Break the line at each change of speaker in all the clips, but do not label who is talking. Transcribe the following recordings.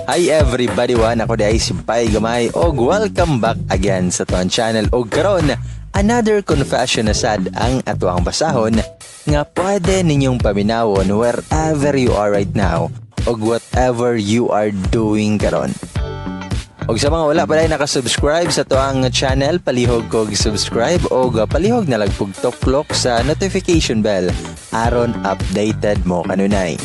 Hi everybody wan, ako di si Pai Gamay og welcome back again sa tuan channel og karon another confession na sad ang atuang basahon nga pwede ninyong paminawon wherever you are right now og whatever you are doing karon. Og sa mga wala pa dahil nakasubscribe sa tuang channel, palihog kog subscribe og palihog na lang pugtok-klok sa notification bell aron updated mo kanunay.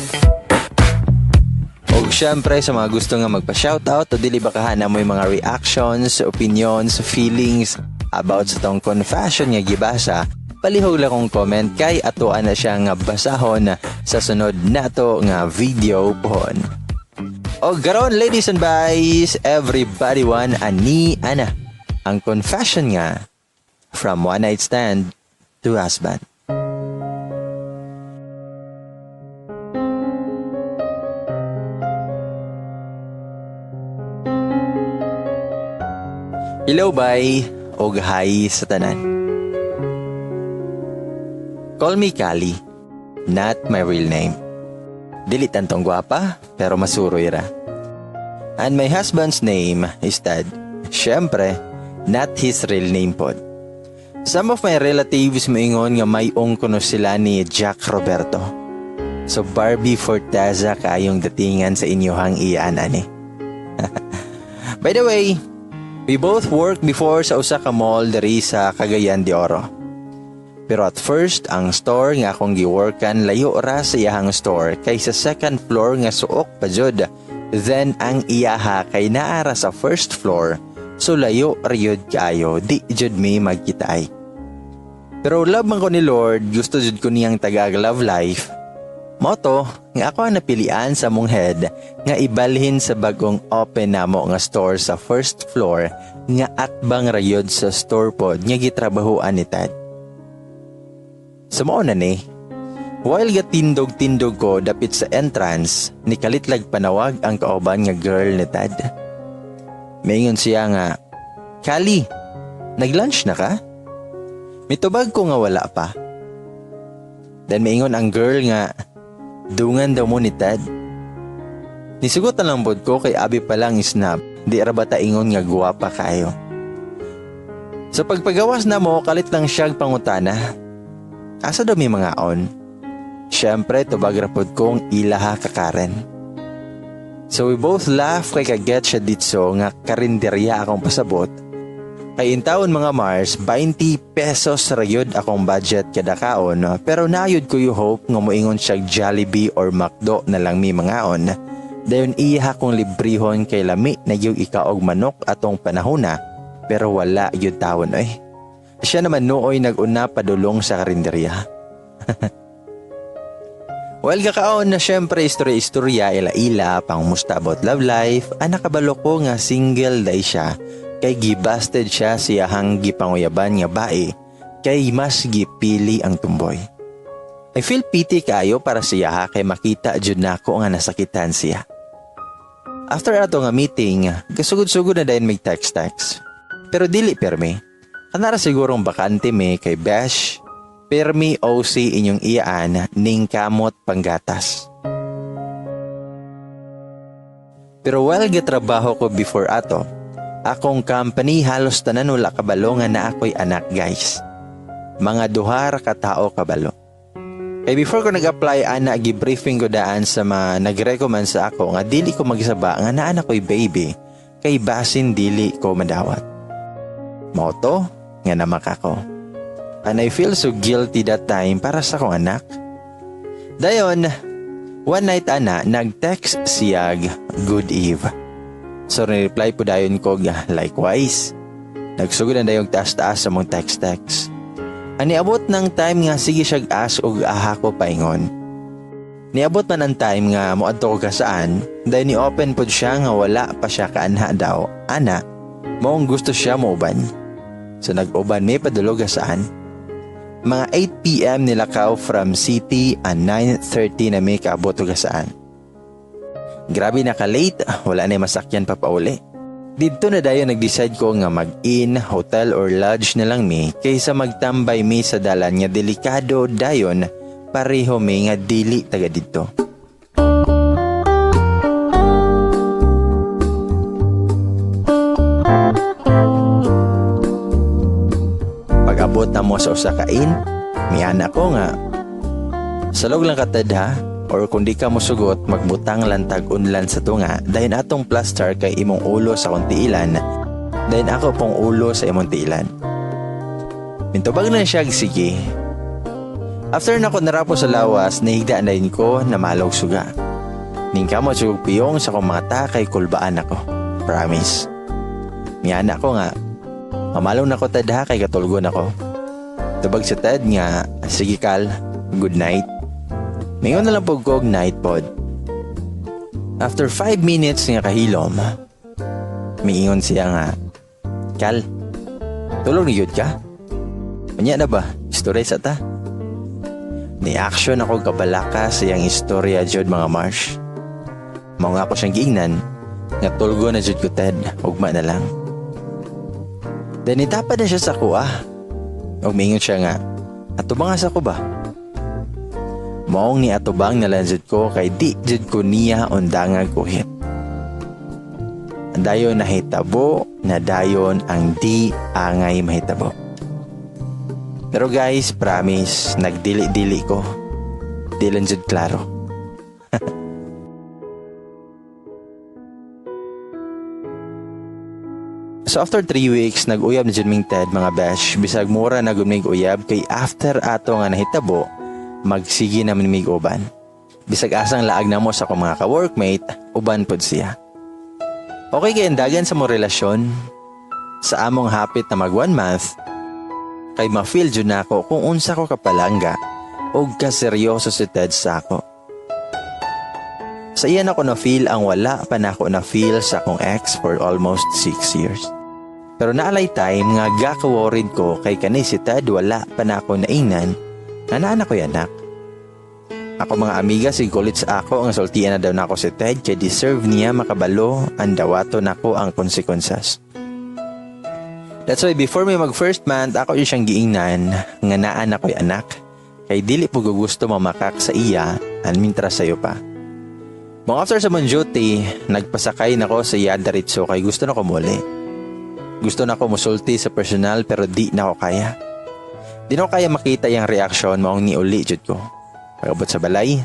Og syempre sa mga gusto nga magpa-shoutout o dili bakahan na mo yung mga reactions, opinions, feelings about sa tong confession nga gibasa, palihog lang kong comment kay atuan na siya nga basahon sa sunod nato nga video pohon. Og karon ladies and boys, everybody wan ani ana ang confession nga from one night stand to husband. Hello bye og hi sa tanan. Call me Kali, not my real name. Dili tantong gwapa pero masuroy ra. And my husband's name is Ted. Syempre, not his real name pod. Some of my relatives moingon nga may kuno sila ni Jack Roberto. So Barbie Forteza kayong datingan sa inyohang iyaan ani. By the way, we both worked before sa usa ka mall diri sa Cagayan de Oro. Pero at first, ang store nga akong giworkan layo ra sa iyahang store kay sa second floor nga suok pa jud. Then ang iyaha kay naara sa first floor, so layo rayod kaayo, di jud mi magkitaay. Pero love man ko ni Lord, gusto jud ko niyang tagag love life. Moto, nga ako ang napilian sa mong head nga ibalhin sa bagong open namo nga store sa first floor nga atbang rayod sa store pod nga gitrabahoan ni Ted. Sa mao na ni, while gatindog-tindog ko dapit sa entrance, nikalitlag panawag ang kauban nga girl ni Ted. Maingon siya nga, Kali, nag-lunch na ka? Mitubag ko nga wala pa. Then maingon ang girl nga, dungan daw mo ni Ted. Nisugot na lang bod ko kay abi pa lang snap, di arabata ingon nga guwapa kayo. Sa pagpagawas na mo, kalit lang siyag pangutana. Asa daw may mga on? Siyempre, tubag rapod kong ilaha ka Karen. So we both laugh kay kaget siya ditso nga karinderya akong pasabot. Kay intawon mga Mars, 20 pesos rayod akong budget kada kaon, pero naayod ko yung hope nga moingon siya Jollibee or McDo na lang mi mangaon. Dayon iya kong librihon kay lami na yung ikaog manok atong panahona, pero wala yung tawon oy. Siya naman nooy nag-una padulong sa karinderya. Well, kakaon na syempre istorya-istorya ila-ila pang musta about love life, anak kabalo ko nga single day siya. Kay gibasted siya siyahang gipanguyaban nga bae, kay mas gipili ang tumboy. I feel pity kayo para siya kay makita jud nako nga nasakitan siya. After ato nga meeting, kasugod-sugod na dayon mig text. Pero dili permi. Kanara sigurong bakante me kay Besh, permi OC inyong iyaan ning kamot panggatas. Pero while gitrabaho ko before ato, akong company halos tanan wala kabalo nga na ako'y anak guys. Mga duha ra ka tao kabalo. Kay before ko nag-apply ana gi-briefing ko daan sa mga nag-recommend sa ako nga dili ko magsaba nga naa ko'y baby kay basin dili ko madawat. Moto nga namak ako. And I feel so guilty that time para sa akong anak. Dayon, one night ana nag-text siyag good eve. So reply po dayon ko likewise. Nagsugod na dayong taas-taas sa mong text. Aniabot ng time nga sige siyag as og aha ko paingon. Niabot man ang time nga moadto ko kasaan, dahil ni open pod siya nga wala pa siya kaanha daw. Ana, maong gusto siya mauban. So nag-uban may padulog kasaan. Mga 8 PM nilakaw from city and 9:30 na may kaabot ko kasaan. Grabe naka-late, wala na masakyan pa pauli. Dito na dayo nag-decide ko nga mag-in, hotel or lodge na lang mi kaysa magtambay mi sa dalan nga delikado dayon pareho mi nga dili taga dito. na mo sa usa ka in. Miyana ko nga, salog lang katad ha, or kung di ka mo sugot, magbutang lantag unlan sa tunga, dahil atong plaster kay imong ulo sa kong tiilan, dahil ako pong ulo sa imong tiilan. Mintubag na siya, sige. After na ko narapo sa lawas, nahigda na rin ko na malog suga. Ning kamo sugog piyong sa kong mata kay kulbaan ako. Promise. Miyana ko nga, mamalong na ko tadha kay katulgon ako. Tubag sa tad nga, sige Kal, good night. Mayon na lang po kog night pod. After 5 minutes nga kahilom, miingon siya nga, Kal, tulog ni yun ka? Manya na ba? Istorya sa ta? Ni-action ako kabalaka sa iyang istorya jud mga Marsh. Mao nga ako siyang giingnan, nga tulgo na jud ko Ted, ugma na lang. Then itapad na siya sa kuha. Og miingon siya nga, atubang asa ko ba? Maong ni atubang na lang jud ko kay di jud ko niya undangag kuhit. Dayon nahitabo, na dayon ang di angay mahitabo. Pero guys, promise, nagdili-dili ko. Di lang jud klaro. So after 3 weeks, nag-uyab na jud ming Ted mga besh. Bisag mura na gud mig uyab kay after ato nga nahitabo, magsigi naman mig uban. Bisag asang laag na mo sa akong mga ka-workmate, uban pod siya. Okay kay endagan sa mo relasyon. Sa among hapit na mag 1 month, kay ma-feel jud nako kung unsa ko kapalangga o kaseryoso si Ted sa ako. Sa iyan ako na-feel ang wala pa na ako na-feel sa akong ex for almost 6 years. Pero naalay time nga gaka-worried ko kay kanay si Ted wala pa na ako naingnan na naanak ko yanak. Ako mga amiga sigulit sa ako ang sultian na daw na ako si Ted kaya deserve niya makabalo ang dawato nako ang konsekwensas. That's why before may mag first month, ako yung siyang giingnan nga naan ako'y anak. Kay dili po gusto mamakak sa iya, mintra sa'yo pa. Mga after sa mong duty, nagpasakay na ko sa iya daritso kay gusto na ko muli. Gusto na ko musulti sa personal pero di na ko kaya. Di na ko kaya makita yung reaksyon maong niuli jud ko. Pagabot sa balay,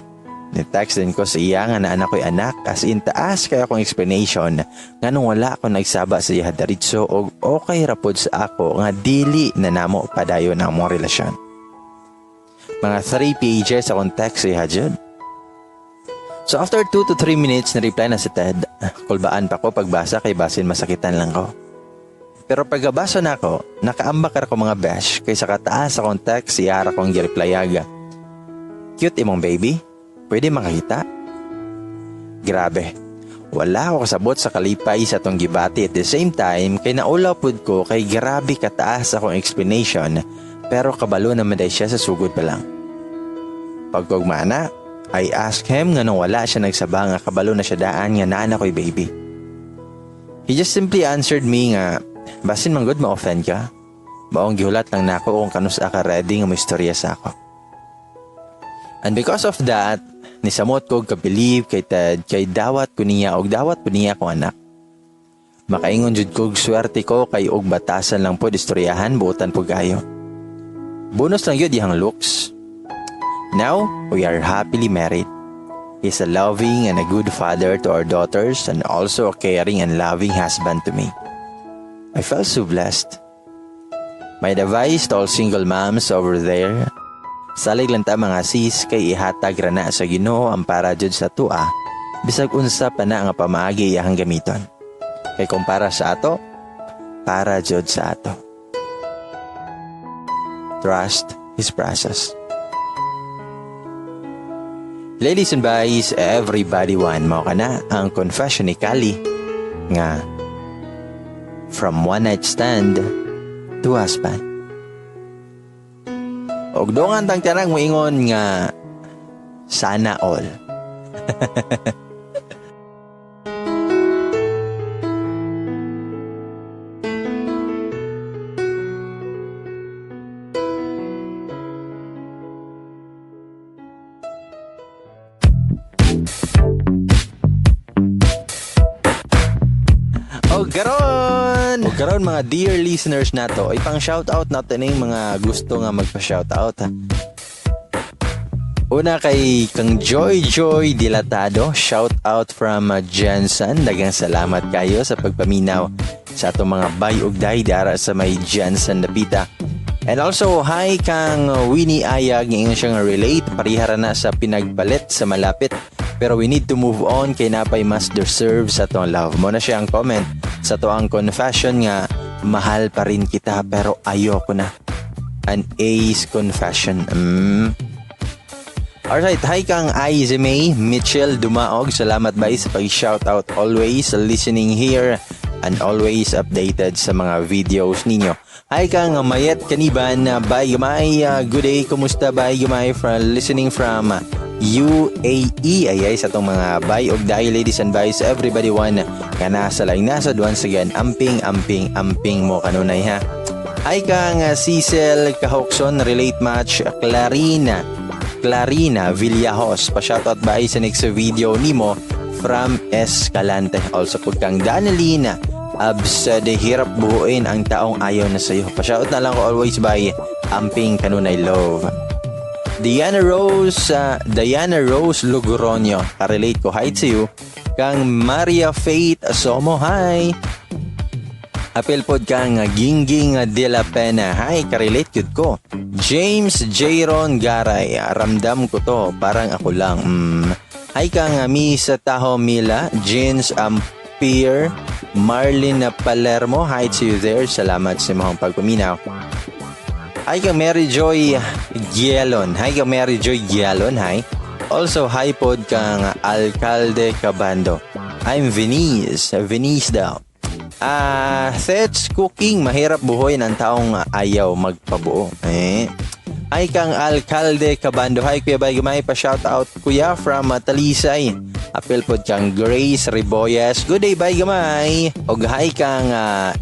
ni-text din ko sa iya nga naan ako'y anak as in taas kaya akong explanation nga nung wala ako nagsaba sa iya daritso o okay rapod sa ako nga dili na namo padayon ang mong relasyon. Mga 3 pages akong text sa iya jud. So after 2 to 3 minutes na reply na si Ted, kulbaan pa ko pagbasa kay basin masakitan lang ko. Pero pagabasa na ako, nakaambak ako mga besh kay sa kataas akong text siya akong gireplyaga. Cute imong baby? Pwede makakita? Grabe. Wala ako kasabot sa kalipay sa tong gibati at the same time kay naulaw pud ko kay grabe kataas akong explanation pero kabalo naman day siya sa sugod pa lang. Pagkugmana, I asked him nga nung wala siya nagsaba nga kabalo na siya daan nga naan ako'y baby. He just simply answered me nga, basin man good ma-offend ka? Baong gihulat lang na ako kung kanusa ka ready nga may istorya sa ako. And because of that, nisamot ko ka-believe kay Ted kay dawat ko niya og dawat po niya kong anak. Makaingon jud kog swerte ko kay og batasan lang po istoryahan buotan po gayo. Bonus lang yun dihang looks. Now, we are happily married. He's a loving and a good father to our daughters and also a caring and loving husband to me. I felt so blessed. My advice to all single moms over there, salig lang ta mga sis kay ihatag rana sa Ginoo ang para jud sa tua, bisag unsa pa na nga pamaagi iyang gamiton. Kay kumpara sa ato, para jud sa ato. Trust His process. Ladies and boys, everybody one, mao kana ang confession ni Kali nga from one night stand to husband. Og dongan tang tiyanang moingon nga sana all. karon mga dear listeners nato, ipang shoutout natin yung mga gusto nga magpa-shoutout ha. Una kay kang Joy Dilatado, shoutout from Jensen. Daghang salamat kayo sa pagpaminaw sa atong mga bayugday dara sa may Jensen Napita. And also, hi kang Winnie Ayag, ngayon siyang relate, parihara na sa pinagpalit sa malapit. Pero we need to move on kay napay mas deserve sa atong love. Mo na siya ang comment sa to ang confession nga, mahal pa rin kita pero ayoko na. An ace confession. Alright, hi kang Izeme Mitchell Dumaog. Salamat ba sa pag-shoutout, always listening here and always updated sa mga videos ninyo. Hi kang Mayet Kaniban, bye gamay, good day, kumusta bye gamay, from listening from UAE. Ayay sa itong mga bye og dahil ladies and bye sa everybody one nga nasa laing nasod once again, amping mo kanunay ha. Hi kang Cecil Kahokson, relate match, Clarina Villajos, pa-shoutout ba sa next video nimo from Escalante. Also po kang Danelina Absad, hirap buuin ang taong ayaw na sa'yo. Pa-shoutout na lang ko always by amping kanunay love. Diana Rose Logroño, ka-relate ko, hi to you. Kang Maria Faith Asomo, hi. Apel pod kang Gingging de la Pena, hi, ka-relate yun ko. James Jayron Garay, ramdam ko to, parang ako lang. Hi kang Misa Taho Mila, Jeans Pierre, Marlene Palermo, hi to you there. Salamat sa mga pagpaminaw. Hi kang Mary Joy Gielon. Hi kang Mary Joy Gielon, hi. Also, hi pod kang Alcalde Cabando. I'm Venice daw. Sets cooking, mahirap buhoy ng taong ayaw magpabuo. Hi kang Alcalde Cabando. Hi kuya bay gamay, pa shoutout kuya from Talisay. Apel pod kang Grace Riboyes. Good day bay gamay. Og hi kang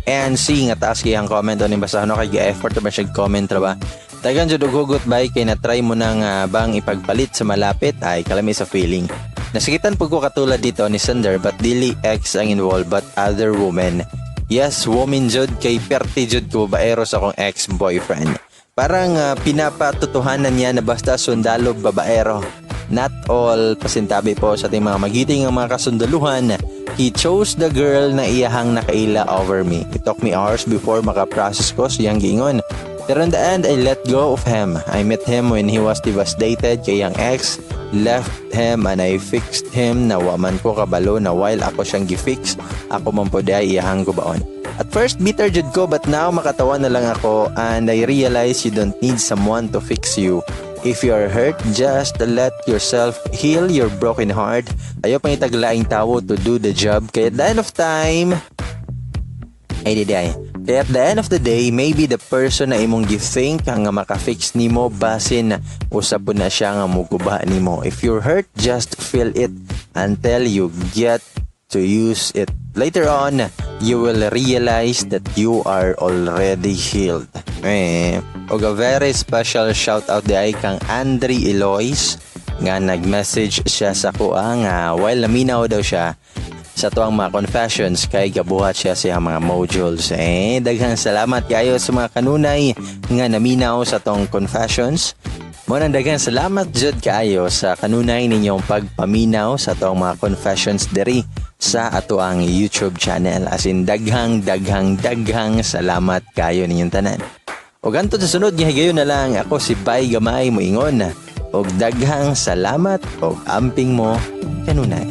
NC nga taas kay ang comment on basahon kay effort ba siya comment ra ba. Dagan jud og hugot bay kay na try mo nang bang ipagpalit sa malapit ay kalami sa feeling. Nasikitan po ko katulad dito ni Sander but dili ex ang involved but other women. Yes, woman jud kay perti jud ko baero sa akong ex-boyfriend. Parang pinapatutuhanan niya na basta sundalo babaero. Not all, pasintabi po sa ating mga magiting ang mga kasundaluhan. He chose the girl na iyahang nakaila over me. It took me hours before makaprocess ko siyang giingon. Pero in the end, I let go of him. I met him when he was devastated kay ang ex left him and I fixed him na waman ko kabalo na while ako siyang gifix, ako man po day iyahang ko baon. At first, bitter jud ko but now makatawa na lang ako and I realize you don't need someone to fix you. If you're hurt, just let yourself heal your broken heart. Ayaw pang itaglaing tao to do the job. Kaya at the end of time, Kaya at the end of the day, maybe the person na imong githink nga maka-fix nimo basin usab na siya nga muguba nimo. If you're hurt, just feel it until you get to use it. Later on, you will realize that you are already healed. Og a very special shout out di kang Andre Elois nga nag-message siya sa kuha nga while naminaw daw siya sa tuang mga confessions kay gabuhat siya sa mga modules. Daghang salamat kayo sa mga kanunay nga naminaw sa tong confessions. Munang daghang salamat jud kaayo sa kanunay ninyong pagpaminaw sa tuang mga confessions diri sa ato ang YouTube channel. As in daghang salamat kayo ninyong tanan. O ganito sa sunod nga higayon na lang, ako si Bay Gamay moingon. Og daghang salamat og amping mo kanunay.